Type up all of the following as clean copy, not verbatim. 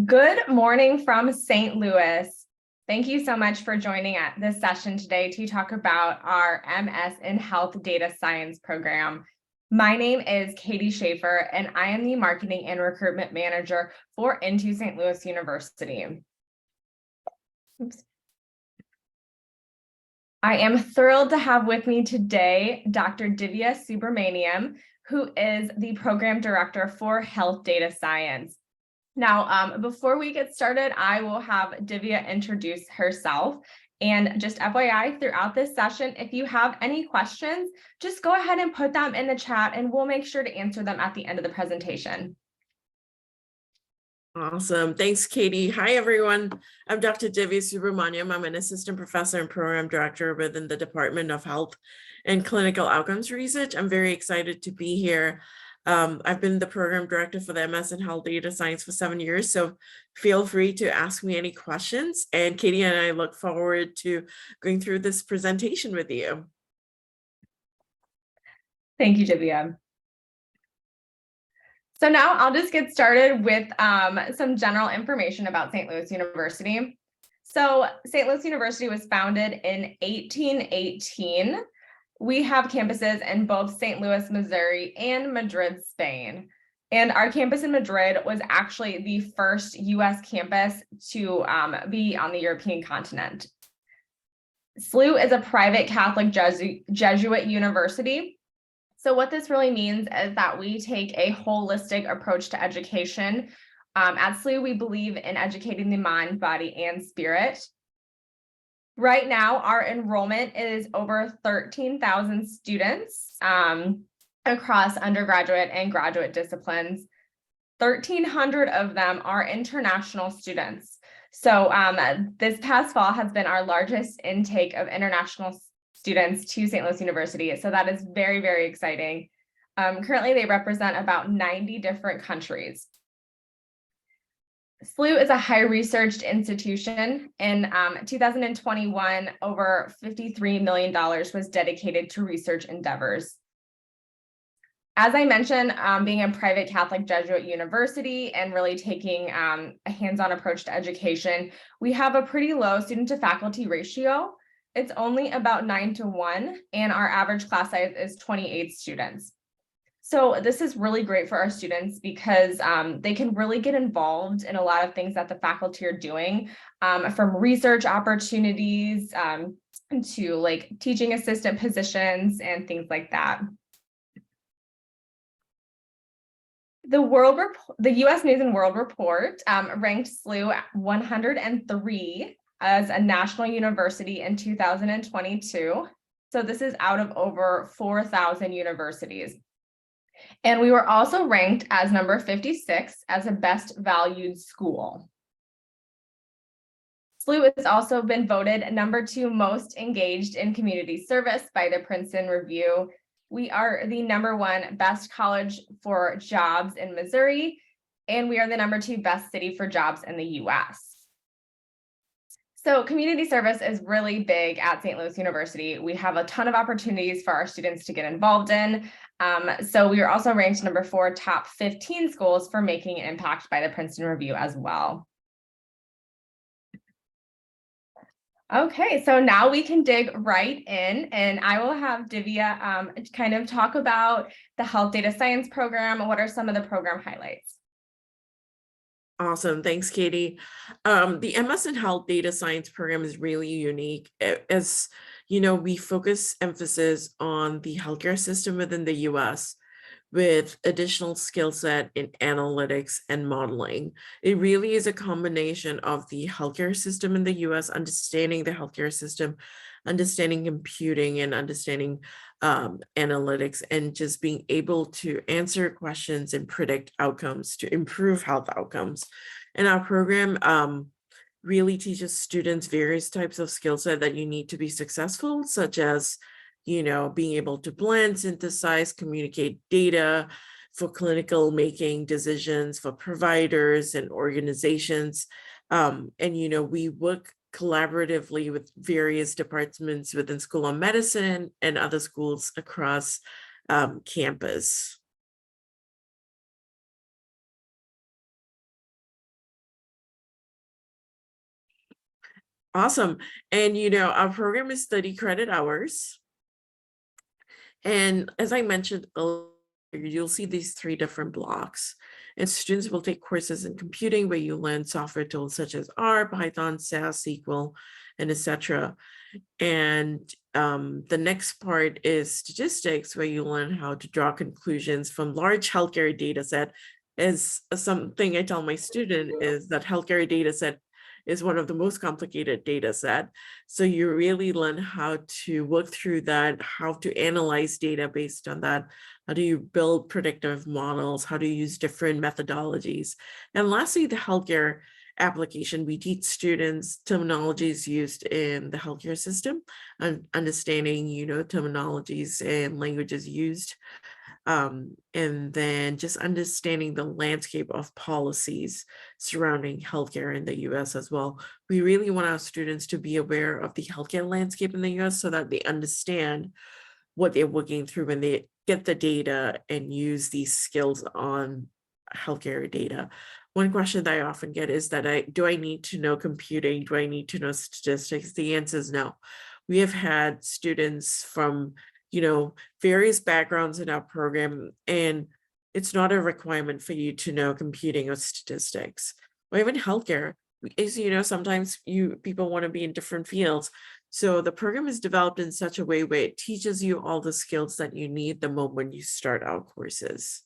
Good morning from St. Louis. Thank you so much for joining at this session today to talk about our MS in Health Data Science program. My name is Katie Schaefer, and I am the Marketing and Recruitment Manager for Into St. Louis University. Oops. I am thrilled to have with me today Dr. Divya Subramaniam, who is the Program Director for Health Data Science. Now, before we get started, I will have Divya introduce herself. And just FYI, throughout this session, if you have any questions, just go ahead and put them in the chat and we'll make sure to answer them at the end of the presentation. Awesome. Thanks, Katie. Hi, everyone. I'm Dr. Divya Subramaniam. I'm an assistant professor and program director within the Department of Health and Clinical Outcomes Research. I'm very excited to be here. I've been the program director for the MS in Health Data Science for 7 years, so feel free to ask me any questions. And Katie and I look forward to going through this presentation with you. Thank you, Divya. So now I'll just get started with some general information about St. Louis University. So St. Louis University was founded in 1818. We have campuses in both St. Louis, Missouri and Madrid, Spain. And our campus in Madrid was actually the first US campus to be on the European continent. SLU is a private Catholic Jesuit university. So what this really means is that we take a holistic approach to education. At SLU, we believe in educating the mind, body, and spirit. Right now, our enrollment is over 13,000 students across undergraduate and graduate disciplines. 1,300 of them are international students. So this past fall has been our largest intake of international students to St. Louis University. So that is very, very exciting. Currently, they represent about 90 different countries. SLU is a high researched institution. In 2021, over $53 million was dedicated to research endeavors. As I mentioned, being a private Catholic Jesuit university and really taking a hands-on approach to education, we have a pretty low student to faculty ratio. It's only about 9-to-1, and our average class size is 28 students. So this is really great for our students because they can really get involved in a lot of things that the faculty are doing, from research opportunities to like teaching assistant positions and things like that. The U.S. News and World Report ranked SLU 103 as a national university in 2022. So this is out of over 4,000 universities. And we were also ranked as number 56 as a best valued school. SLU has also been voted number 2 most engaged in community service by the Princeton Review. We are the number 1 best college for jobs in Missouri, and we are the number 2 best city for jobs in the US. So community service is really big at St. Louis University. We have a ton of opportunities for our students to get involved in. So we are also ranked number 4 top 15 schools for making an impact by the Princeton Review as well. Okay, so now we can dig right in, and I will have Divya kind of talk about the Health Data Science program. What are some of the program highlights? Awesome. Thanks, Katie. The MS in Health Data Science program is really unique. As you know, we focus emphasis on the healthcare system within the US with additional skill set in analytics and modeling. It really is a combination of the healthcare system in the US, understanding the healthcare system, understanding computing, and understanding analytics, and just being able to answer questions and predict outcomes to improve health outcomes. And our program really teaches students various types of skill set that you need to be successful, such as being able to blend, synthesize, communicate data for clinical making decisions for providers and organizations. And we work collaboratively with various departments within School of Medicine and other schools across campus. Awesome. And our program is 30 credit hours. And as I mentioned earlier, you'll see these 3 different blocks. And students will take courses in computing where you learn software tools such as R, Python, SAS, SQL, and etc. And the next part is statistics, where you learn how to draw conclusions from large healthcare data set. As something I tell my student is that healthcare data set is one of the most complicated data set. So you really learn how to work through that, how to analyze data based on that, how do you build predictive models, how to use different methodologies. And lastly, the healthcare application, we teach students terminologies used in the healthcare system and understanding, terminologies and languages used. And then just understanding the landscape of policies surrounding healthcare in the US as well. We really want our students to be aware of the healthcare landscape in the US so that they understand what they're working through when they get the data and use these skills on healthcare data. One question that I often get is that do I need to know computing? Do I need to know statistics? The answer is no. We have had students from, various backgrounds in our program, and it's not a requirement for you to know computing or statistics, or even healthcare. As sometimes people want to be in different fields. So the program is developed in such a way where it teaches you all the skills that you need the moment you start our courses.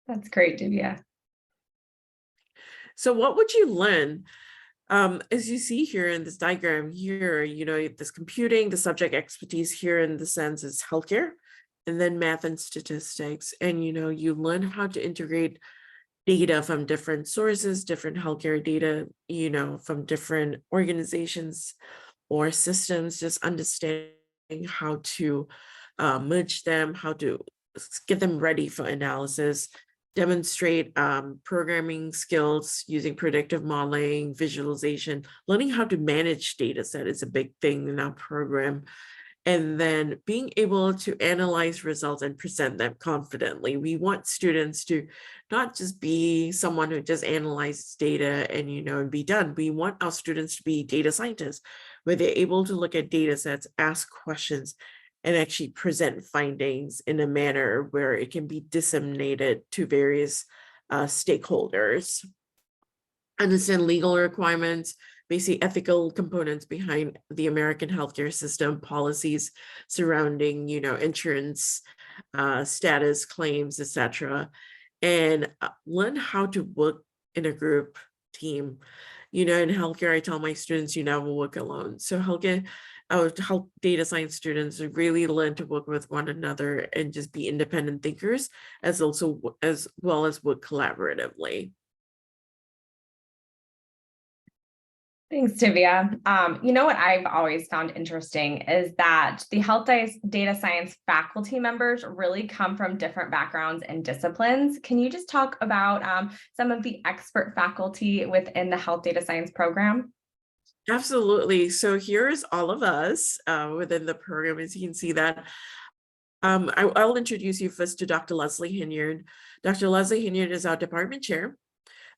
That's great, Divya. So what would you learn? As you see here in this diagram here, this computing, the subject expertise here in the sense is healthcare, and then math and statistics. And, you learn how to integrate data from different sources, different healthcare data, from different organizations or systems, just understanding how to merge them, how to get them ready for analysis, demonstrate programming skills using predictive modeling, visualization, learning how to manage data set is a big thing in our program. And then being able to analyze results and present them confidently. We want students to not just be someone who just analyzes data and, and be done. We want our students to be data scientists, where they're able to look at data sets, ask questions, and actually present findings in a manner where it can be disseminated to various stakeholders. Understand legal requirements, basic ethical components behind the American healthcare system, policies surrounding, insurance status, claims, etc., and learn how to work in a group team. In healthcare, I tell my students, you never work alone. So health data science students really learn to work with one another and just be independent thinkers, as well as work collaboratively. Thanks, Divya. What I've always found interesting is that the data science faculty members really come from different backgrounds and disciplines. Can you just talk about some of the expert faculty within the health data science program? Absolutely. So here's all of us within the program, as you can see that. I'll introduce you first to Dr. Leslie Hinyard. Dr. Leslie Hinyard is our department chair.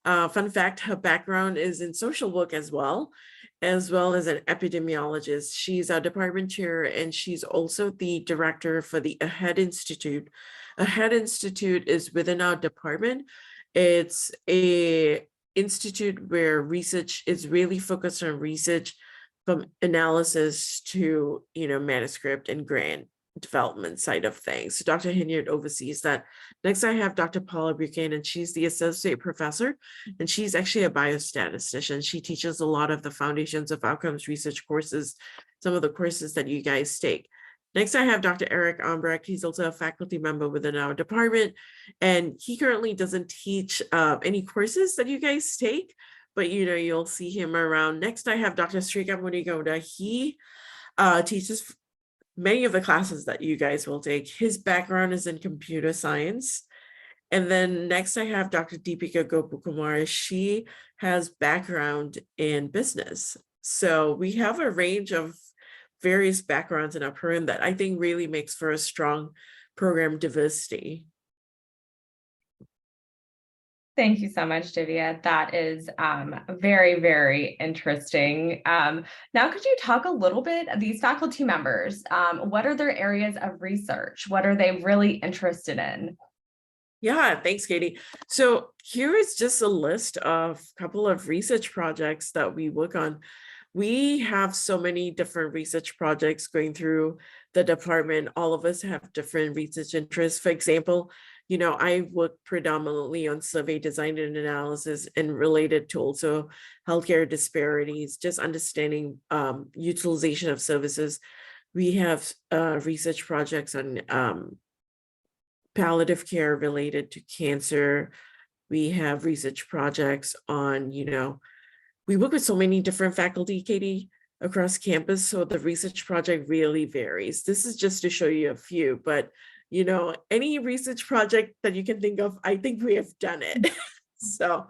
Fun fact, her background is in social work as well as an epidemiologist. She's our department chair, and she's also the director for the AHEAD Institute. AHEAD Institute is within our department. It's a institute where research is really focused on research from analysis to, manuscript and grant development side of things. So Dr. Hinyard oversees that. Next, I have Dr. Paula Buchanan. She's the associate professor, and she's actually a biostatistician. She teaches a lot of the foundations of outcomes research courses, some of the courses that you guys take. Next, I have Dr. Eric Albrecht. He's also a faculty member within our department, and he currently doesn't teach any courses that you guys take, but you'll see him around. Next, I have Dr. Srikant Munigonda. He teaches many of the classes that you guys will take. His background is in computer science. And then next I have Dr. Deepika Gopakumar. She has background in business. So we have a range of various backgrounds in our program that I think really makes for a strong program diversity. Thank you so much, Divya. That is very, very interesting. Now, could you talk a little bit of these faculty members? What are their areas of research? What are they really interested in? Yeah, thanks, Katie. So here is just a list of a couple of research projects that we work on. We have so many different research projects going through the department. All of us have different research interests. For example, I work predominantly on survey design and analysis and related to also healthcare disparities, just understanding utilization of services. We have research projects on palliative care related to cancer. We have research projects on, we work with so many different faculty, Katie, across campus. So the research project really varies. This is just to show you a few, but any research project that you can think of, I think we have done it. So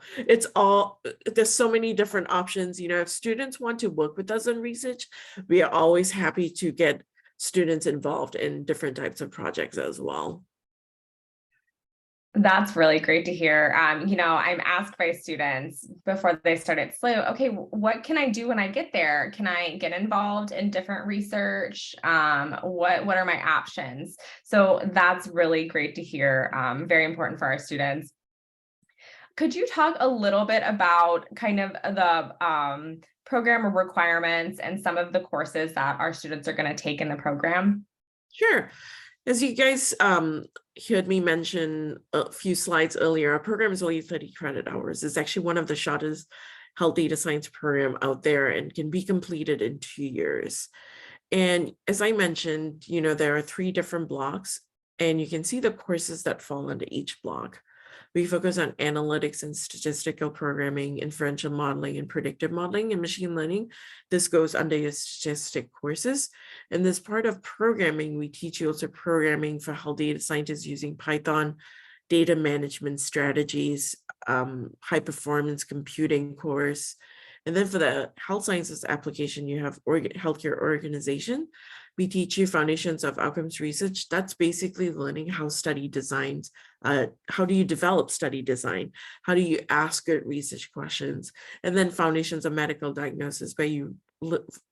there's so many different options. If students want to work with us on research, we are always happy to get students involved in different types of projects as well. That's really great to hear. I'm asked by students before they start at SLU, okay, what can I do when I get there? Can I get involved in different research? What are my options? So that's really great to hear. Very important for our students. Could you talk a little bit about kind of the program requirements and some of the courses that our students are going to take in the program? Sure. As you guys heard me mention a few slides earlier, our program is only 30 credit hours. It's actually one of the shortest health data science program out there and can be completed in 2 years. And as I mentioned, there are 3 different blocks, and you can see the courses that fall into each block. We focus on analytics and statistical programming, inferential modeling, and predictive modeling and machine learning. This goes under your statistic courses. And this part of programming, we teach you also programming for health data scientists using Python, data management strategies, high performance computing course. And then for the health sciences application, you have healthcare organization. We teach you foundations of outcomes research. That's basically learning how study designs, how do you develop study design? How do you ask good research questions? And then foundations of medical diagnosis, where you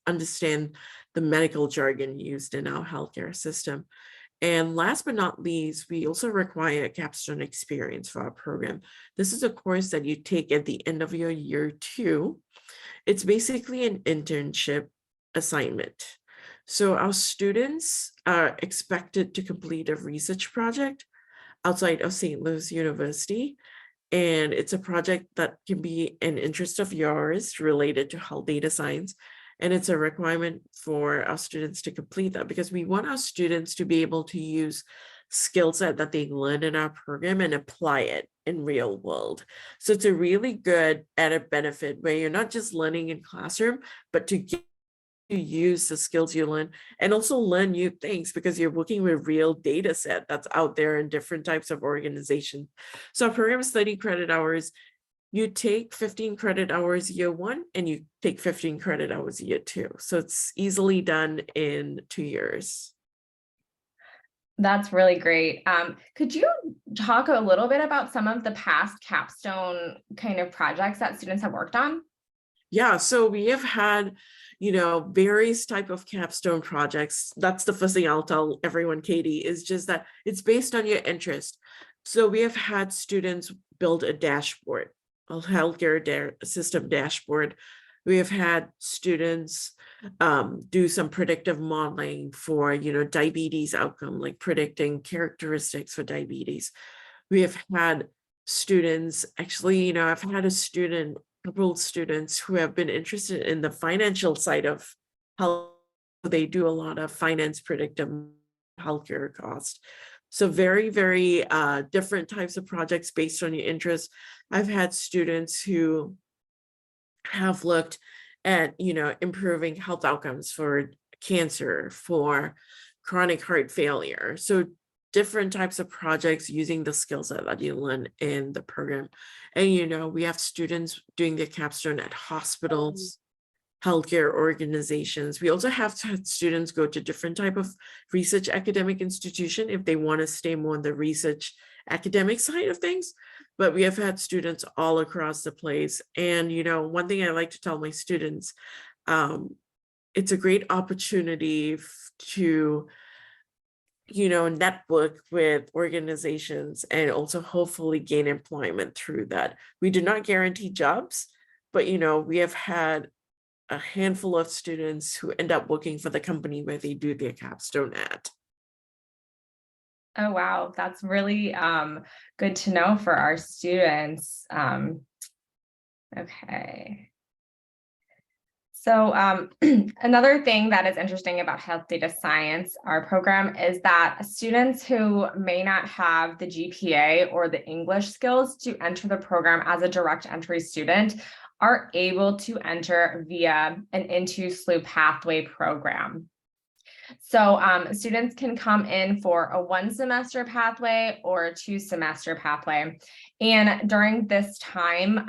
understand the medical jargon used in our healthcare system. And last but not least, we also require a capstone experience for our program. This is a course that you take at the end of your year 2. It's basically an internship assignment. So our students are expected to complete a research project outside of St. Louis University. And it's a project that can be an interest of yours related to health data science. And it's a requirement for our students to complete that because we want our students to be able to use skill set that they learn in our program and apply it in real world. So it's a really good added benefit where you're not just learning in classroom, but to get to use the skills you learn and also learn new things because you're working with real data set that's out there in different types of organizations. So our program is 30 credit hours. You take 15 credit hours year 1 and you take 15 credit hours year 2. So it's easily done in 2 years. That's really great. Could you talk a little bit about some of the past capstone kind of projects that students have worked on? Yeah, so we have had, various type of capstone projects. That's the first thing I'll tell everyone, Katie, is just that it's based on your interest. So we have had students build a dashboard, a healthcare system dashboard. We have had students do some predictive modeling for, diabetes outcome, like predicting characteristics for diabetes. We have had students, actually, I've had a couple of students who have been interested in the financial side of how they do a lot of finance predictive healthcare cost. So very, very different types of projects based on your interest. I've had students who have looked at, improving health outcomes for cancer, for chronic heart failure. So different types of projects using the skill set that you learn in the program. And, we have students doing their capstone at hospitals, healthcare organizations. We also have students go to different type of research academic institution if they want to stay more in the research academic side of things, but we have had students all across the place. And, one thing I like to tell my students, it's a great opportunity to, network with organizations and also hopefully gain employment through that. We do not guarantee jobs, but, we have had a handful of students who end up working for the company where they do their capstone at. Oh, wow. That's really good to know for our students. Okay. So another thing that is interesting about health data science, our program, is that students who may not have the GPA or the English skills to enter the program as a direct entry student are able to enter via an Into SLU pathway program. So students can come in for a 1-semester pathway or a 2-semester pathway. And during this time,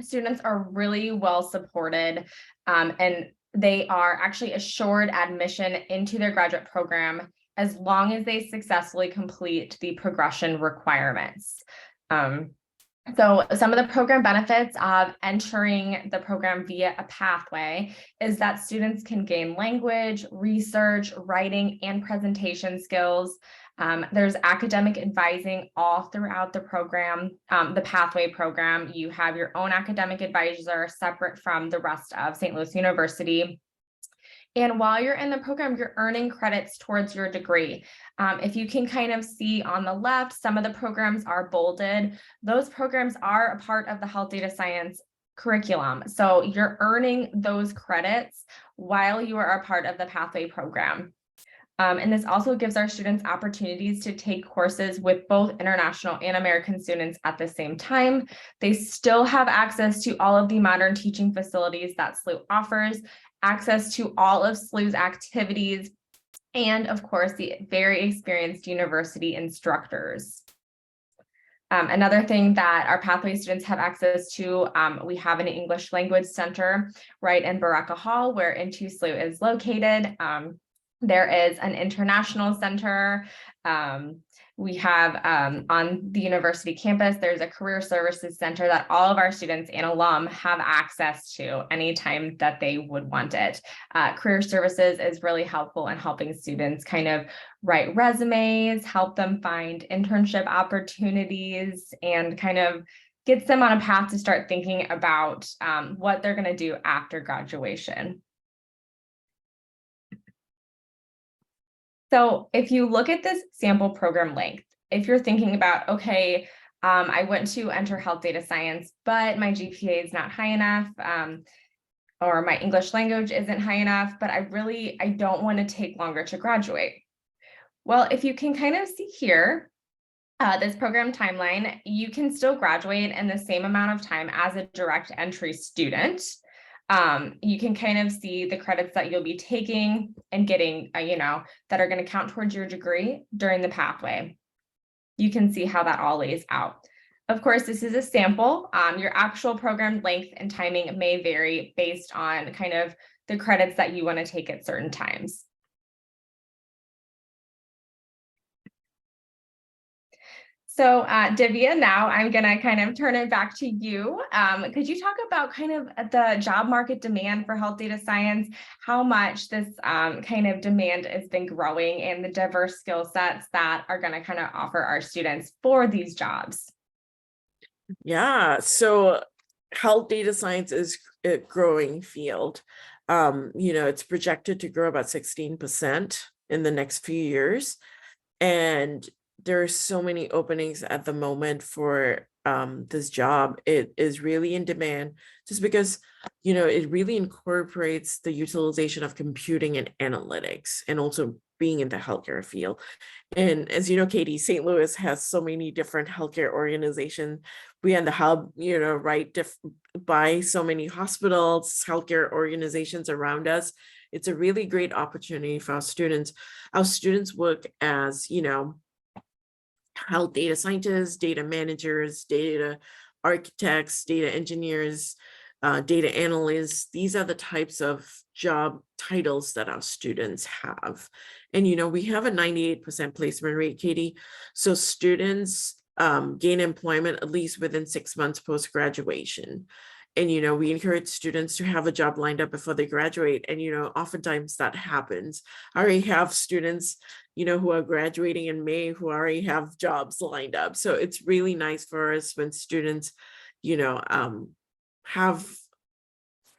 students are really well supported, and they are actually assured admission into their graduate program as long as they successfully complete the progression requirements. So some of the program benefits of entering the program via a pathway is that students can gain language, research, writing, and presentation skills. There's academic advising all throughout the program, the pathway program. You have your own academic advisor separate from the rest of St. Louis University. And while you're in the program, you're earning credits towards your degree. If you can kind of see on the left, some of the programs are bolded. Those programs are a part of the health data science curriculum. So you're earning those credits while you are a part of the pathway program. And this also gives our students opportunities to take courses with both international and American students at the same time. They still have access to all of the modern teaching facilities that SLU offers, access to all of SLU's activities, and of course, the very experienced university instructors. Another thing that our pathway students have access to, we have an English language center right in Baraka Hall, where Into SLU is located. There is an international center. We have on the university campus, there's a career services center that all of our students and alum have access to anytime that they would want it. Career services is really helpful in helping students kind of write resumes, help them find internship opportunities, and kind of gets them on a path to start thinking about what they're going to do after graduation. So if you look at this sample program length, if you're thinking about, okay, I went to enter health data science, but my GPA is not high enough, or my English language isn't high enough, but I don't want to take longer to graduate. Well, if you can kind of see here, this program timeline, you can still graduate in the same amount of time as a direct entry student. You can kind of see the credits that you'll be taking and getting, that are going to count towards your degree during the pathway. You can see how that all lays out. Of course, this is a sample. Your actual program length and timing may vary based on kind of the credits that you want to take at certain times. So Divya, now I'm going to kind of turn it back to you. Could you talk about kind of the job market demand for health data science, how much this kind of demand has been growing, and the diverse skill sets that are going to kind of offer our students for these jobs? Yeah, so health data science is a growing field. It's projected to grow about 16% in the next few years. And there are so many openings at the moment for this job. It is really in demand just because, it really incorporates the utilization of computing and analytics, and also being in the healthcare field. And as you know, Katie, St. Louis has so many different healthcare organizations. We are the hub, right by so many hospitals, healthcare organizations around us. It's a really great opportunity for our students. Our students work as, health data scientists, data managers, data architects, data engineers, data analysts. These are the types of job titles that our students have. And, we have a 98% placement rate, Katie. So students gain employment at least within 6 months post-graduation. And, we encourage students to have a job lined up before they graduate. And, oftentimes that happens. I already have students, who are graduating in May who already have jobs lined up. So it's really nice for us when students, have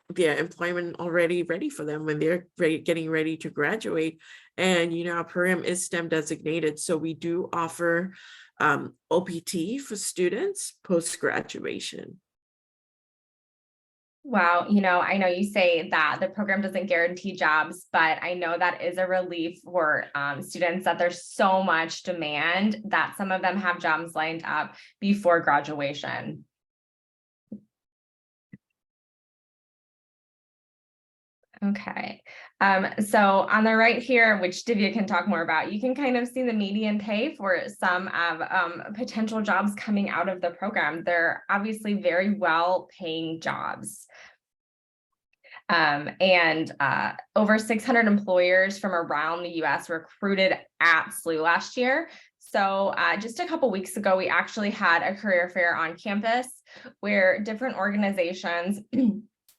their employment already ready for them when they're getting ready to graduate. And, our program is STEM designated. So we do offer OPT for students post-graduation. Wow, I know you say that the program doesn't guarantee jobs, but I know that is a relief for students that there's so much demand that some of them have jobs lined up before graduation. Okay, so on the right here, which Divya can talk more about, you can kind of see the median pay for some of potential jobs coming out of the program. They're obviously very well paying jobs. And over 600 employers from around the US recruited at SLU last year. So just a couple weeks ago, we actually had a career fair on campus where different organizations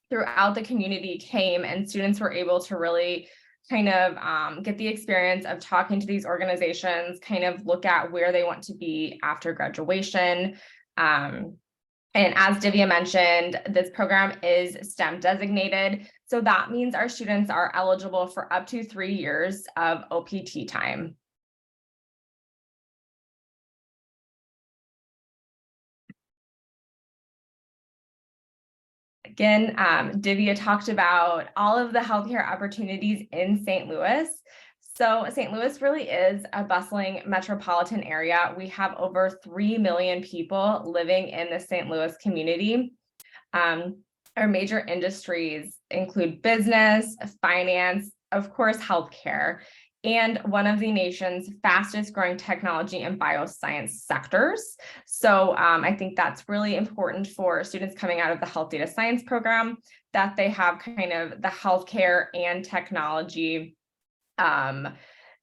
throughout the community came and students were able to really kind of get the experience of talking to these organizations, kind of look at where they want to be after graduation. And as Divya mentioned, this program is STEM designated. So that means our students are eligible for up to 3 years of OPT time. Again, Divya talked about all of the healthcare opportunities in St. Louis. So St. Louis really is a bustling metropolitan area. We have over 3 million people living in the St. Louis community. Our major industries include business, finance, of course, healthcare, and one of the nation's fastest growing technology and bioscience sectors. So I think that's really important for students coming out of the health data science program, that they have kind of the healthcare and technology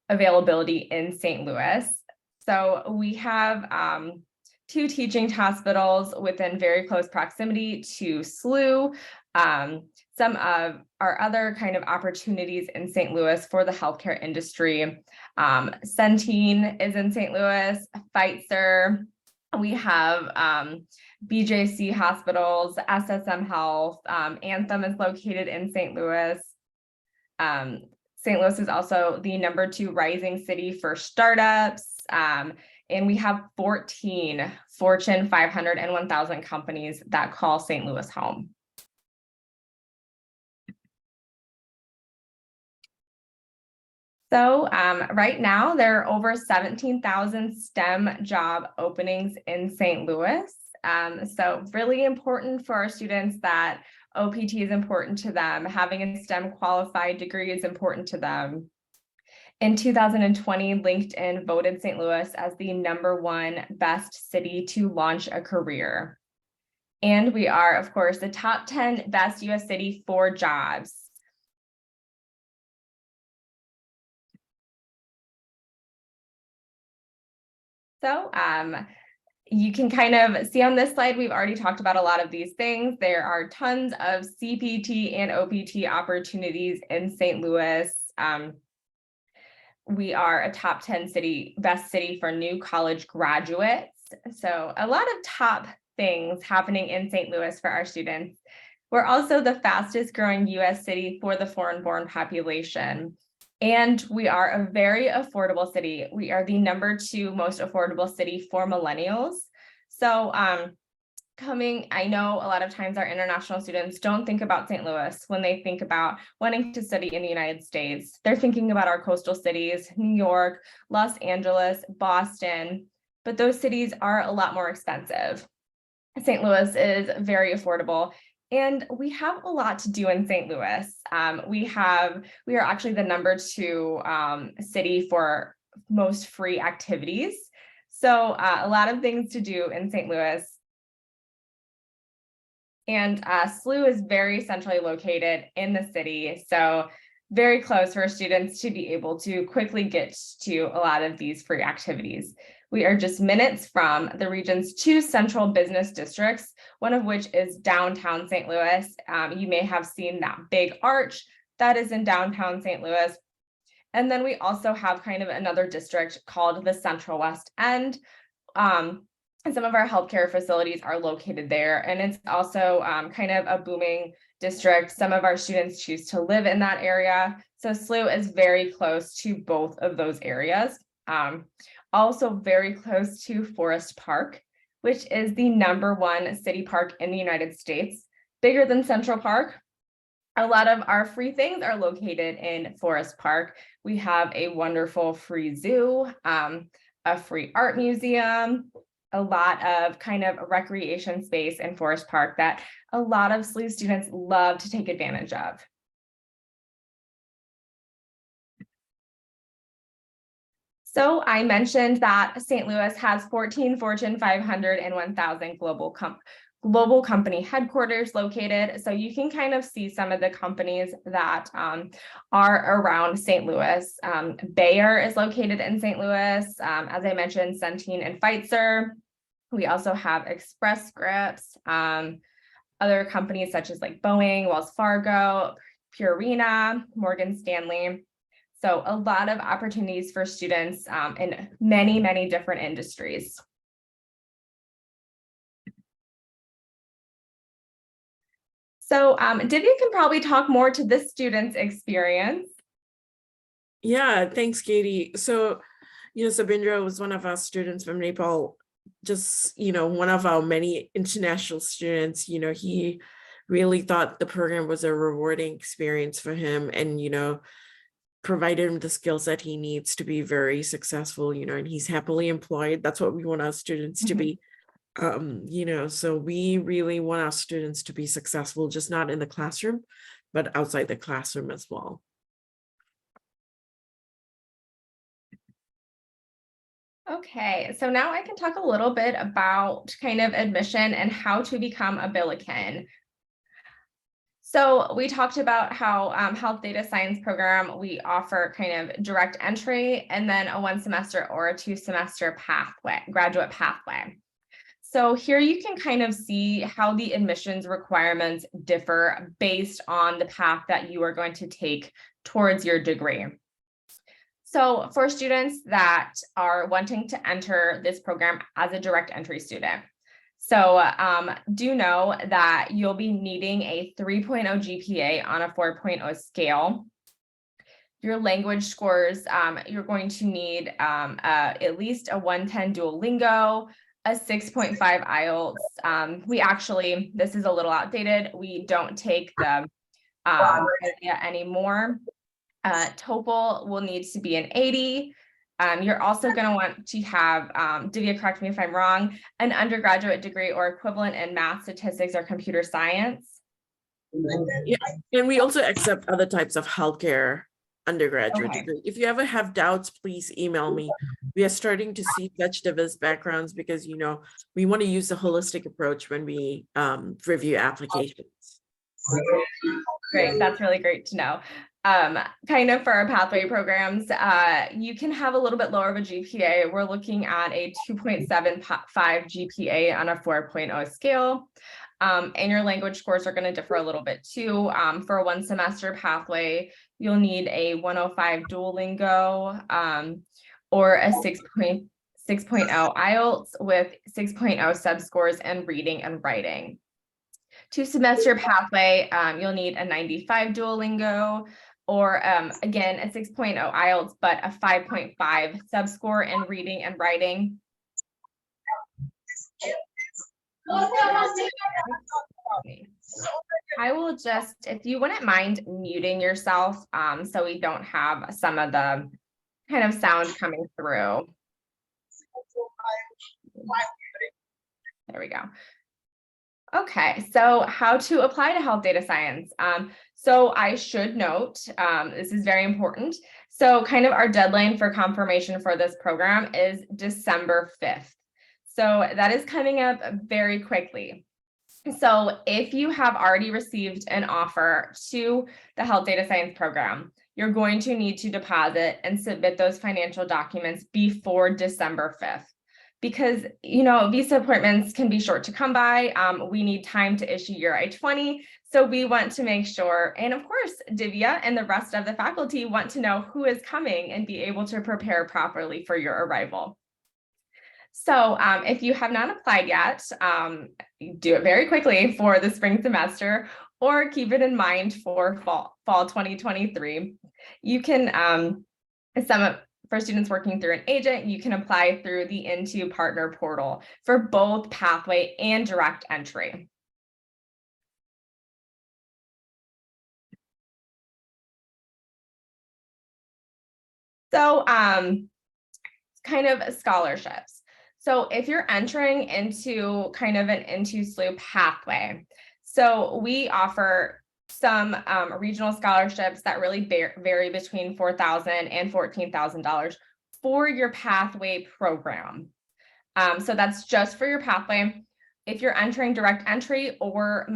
availability in St. Louis. So we have 2 teaching hospitals within very close proximity to SLU. Some of our other kind of opportunities in St. Louis for the healthcare industry. Centene is in St. Louis, Pfizer. We have BJC hospitals, SSM Health, Anthem is located in St. Louis. St. Louis is also the #2 rising city for startups. And we have 14 Fortune 500 and 1000 companies that call St. Louis home. So right now, there are over 17,000 STEM job openings in St. Louis. So really important for our students that OPT is important to them. Having a STEM qualified degree is important to them. In 2020, LinkedIn voted St. Louis as the #1 best city to launch a career. And we are, of course, the top 10 best US city for jobs. So you can kind of see on this slide, we've already talked about a lot of these things. There are tons of CPT and OPT opportunities in St. Louis. We are a top 10 city, best city for new college graduates. So a lot of top things happening in St. Louis for our students. We're also the fastest growing US city for the foreign-born population. And we are a very affordable city. We are the #2 most affordable city for millennials. So I know a lot of times our international students don't think about St. Louis when they think about wanting to study in the United States. They're thinking about our coastal cities, New York, Los Angeles, Boston, but those cities are a lot more expensive. St. Louis is very affordable. And we have a lot to do in St. Louis. We are actually the #2 city for most free activities. So a lot of things to do in St. Louis. And SLU is very centrally located in the city. So very close for students to be able to quickly get to a lot of these free activities. We are just minutes from the region's 2 central business districts, one of which is downtown St. Louis. You may have seen that big arch that is in downtown St. Louis. And then we also have kind of another district called the Central West End. And some of our healthcare facilities are located there. And it's also kind of a booming district. Some of our students choose to live in that area. So SLU is very close to both of those areas. Also very close to Forest Park, which is the #1 city park in the United States, bigger than Central Park. A lot of our free things are located in Forest Park. We have a wonderful free zoo, a free art museum, a lot of kind of recreation space in Forest Park that a lot of SLU students love to take advantage of. So I mentioned that St. Louis has 14 Fortune 500 and 1,000 global company headquarters located. So you can kind of see some of the companies that are around St. Louis. Bayer is located in St. Louis. As I mentioned, Centene and Pfizer. We also have Express Scripts, other companies such as like Boeing, Wells Fargo, Purina, Morgan Stanley. So a lot of opportunities for students in many, many different industries. So Divya can probably talk more to this student's experience. Yeah, thanks, Katie. So, Sabindra was one of our students from Nepal, just, one of our many international students. He really thought the program was a rewarding experience for him and, provided him the skills that he needs to be very successful, and he's happily employed. That's what we want our students to be. So we really want our students to be successful, just not in the classroom, but outside the classroom as well. Okay, so now I can talk a little bit about kind of admission and how to become a Billiken. So we talked about how health data science program, we offer kind of direct entry and then a 1 semester or a 2 semester pathway, graduate pathway. So here you can kind of see how the admissions requirements differ based on the path that you are going to take towards your degree. So for students that are wanting to enter this program as a direct entry student, so do know that you'll be needing a 3.0 GPA on a 4.0 scale. Your language scores, you're going to need at least a 110 Duolingo, a 6.5 IELTS. We actually, this is a little outdated. We don't take the anymore. TOEFL will need to be an 80. You're also going to want to have, Divya, correct me if I'm wrong, an undergraduate degree or equivalent in math, statistics, or computer science. Yeah, and we also accept other types of healthcare undergraduate degree. If you ever have doubts, please email me. We are starting to see such diverse backgrounds because, we want to use a holistic approach when we review applications. Great, that's really great to know. Kind of for our pathway programs, you can have a little bit lower of a GPA. We're looking at a 2.75 GPA on a 4.0 scale. And your language scores are going to differ a little bit too. For a 1 semester pathway, you'll need a 105 Duolingo or a 6.0 IELTS with 6.0 subscores in reading and writing. 2 semester pathway, you'll need a 95 Duolingo or again, a 6.0 IELTS, but a 5.5 subscore in reading and writing. I will just, if you wouldn't mind muting yourself, so we don't have some of the kind of sound coming through. There we go. Okay, so how to apply to health data science. So I should note, this is very important. So kind of our deadline for confirmation for this program is December 5th. So that is coming up very quickly. So if you have already received an offer to the Health Data Science program, you're going to need to deposit and submit those financial documents before December 5th. Because, visa appointments can be short to come by. We need time to issue your I-20. So we want to make sure, and of course, Divya and the rest of the faculty want to know who is coming and be able to prepare properly for your arrival. So if you have not applied yet, do it very quickly for the spring semester, or keep it in mind for fall 2023. You can, for students working through an agent, you can apply through the Into Partner portal for both pathway and direct entry. So kind of scholarships. So if you're entering into kind of an Into SLU pathway, so we offer some regional scholarships that really vary between $4,000 and $14,000 for your pathway program. So that's just for your pathway. If you're entering direct entry or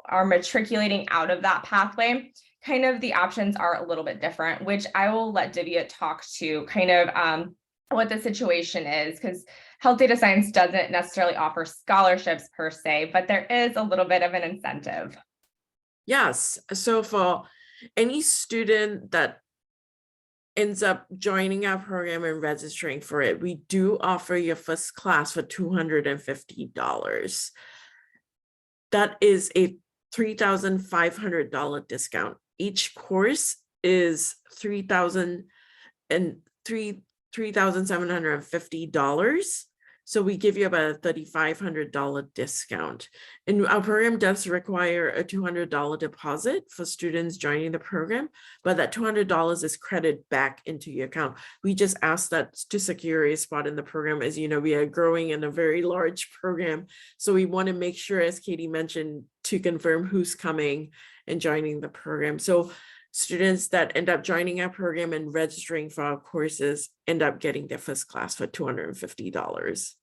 are matriculating out of that pathway, kind of the options are a little bit different, which I will let Divya talk to kind of what the situation is, because Health Data Science doesn't necessarily offer scholarships per se, but there is a little bit of an incentive. Yes. So for any student that ends up joining our program and registering for it, we do offer your first class for $250. That is a $3,500 discount. Each course is $3,750. So we give you about a $3,500 discount. And our program does require a $200 deposit for students joining the program, but that $200 is credited back into your account. We just ask that to secure a spot in the program. As you know, we are growing in a very large program. So we want to make sure, as Katie mentioned, to confirm who's coming and joining the program. So students that end up joining our program and registering for our courses end up getting their first class for $250.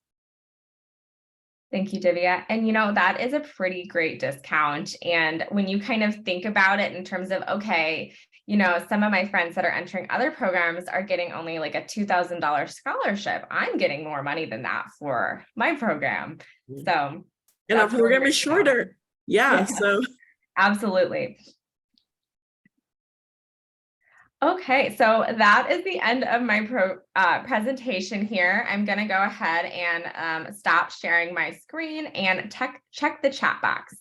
Thank you, Divya. And that is a pretty great discount. And when you kind of think about it in terms of, okay, some of my friends that are entering other programs are getting only like a $2,000 scholarship. I'm getting more money than that for my program. So, and our program is shorter. Yeah, so absolutely. Okay, so that is the end of my presentation here. I'm going to go ahead and stop sharing my screen and check the chat box.